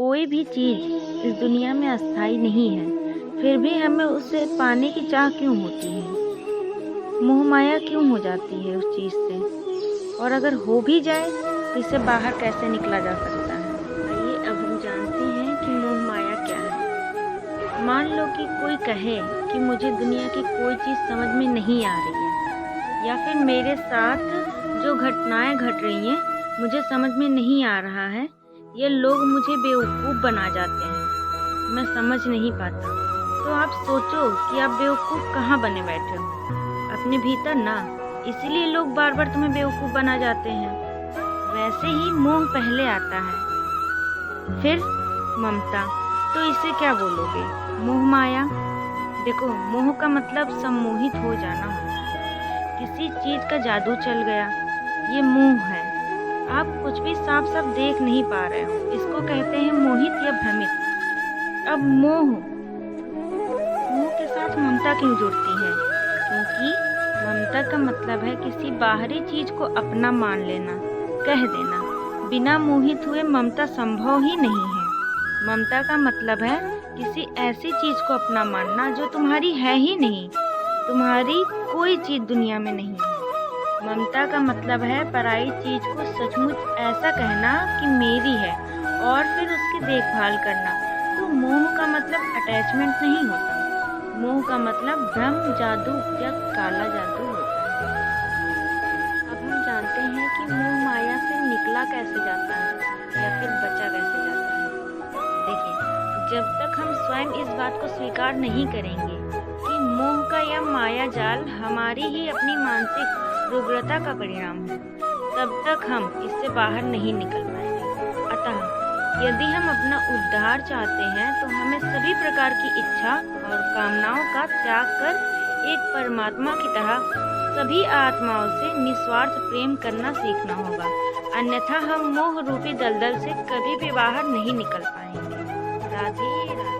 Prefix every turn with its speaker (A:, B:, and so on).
A: कोई भी चीज़ इस दुनिया में अस्थाई नहीं है, फिर भी हमें उसे पाने की चाह क्यों होती है? मोह माया क्यों हो जाती है उस चीज़ से? और अगर हो भी जाए तो इससे बाहर कैसे निकला जा सकता है? आइए अब हम जानते हैं कि मोह माया क्या है। मान लो कि कोई कहे कि मुझे दुनिया की कोई चीज़ समझ में नहीं आ रही है, या फिर मेरे साथ जो घटनाएं घट रही हैं मुझे समझ में नहीं आ रहा है। ये लोग मुझे बेवकूफ़ बना जाते हैं, मैं समझ नहीं पाता। तो आप सोचो कि आप बेवकूफ़ कहाँ बने बैठे हो? अपने भीतर ना। इसीलिए लोग बार बार तुम्हें बेवकूफ़ बना जाते हैं। वैसे ही मोह पहले आता है, फिर ममता। तो इसे क्या बोलोगे? मोह माया। देखो, मोह का मतलब सम्मोहित हो जाना होता है। किसी चीज़ का जादू चल गया, ये मोह है। आप कुछ भी साफ-साफ देख नहीं पा रहे हो, इसको कहते हैं मोहित या भ्रमित। अब मोह मोह के साथ ममता क्यों जुड़ती है? क्योंकि ममता का मतलब है किसी बाहरी चीज को अपना मान लेना, कह देना। बिना मोहित हुए ममता संभव ही नहीं है। ममता का मतलब है किसी ऐसी चीज को अपना मानना जो तुम्हारी है ही नहीं, तुम्हारी कोई चीज दुनिया में नहीं है। ममता का मतलब है पराई चीज को सचमुच ऐसा कहना कि मेरी है, और फिर उसकी देखभाल करना। तो मोह का मतलब अटैचमेंट नहीं होता। मोह का मतलब भ्रम, जादू या काला जादू होता है। अब हम जानते हैं कि मोह माया से निकला कैसे जाता है, या फिर बचा कैसे जाता है। देखिए, जब तक हम स्वयं इस बात को स्वीकार नहीं करेंगे कि मोह का यह माया जाल हमारी ही अपनी मानसिक रुग्णता का परिणाम है, तब तक हम इससे बाहर नहीं निकल पाएंगे। अतः यदि हम अपना उद्धार चाहते हैं तो हमें सभी प्रकार की इच्छा और कामनाओं का त्याग कर एक परमात्मा की तरह सभी आत्माओं से निस्वार्थ प्रेम करना सीखना होगा। अन्यथा हम मोह रूपी दलदल से कभी भी बाहर नहीं निकल पाएंगे। राधे राधे।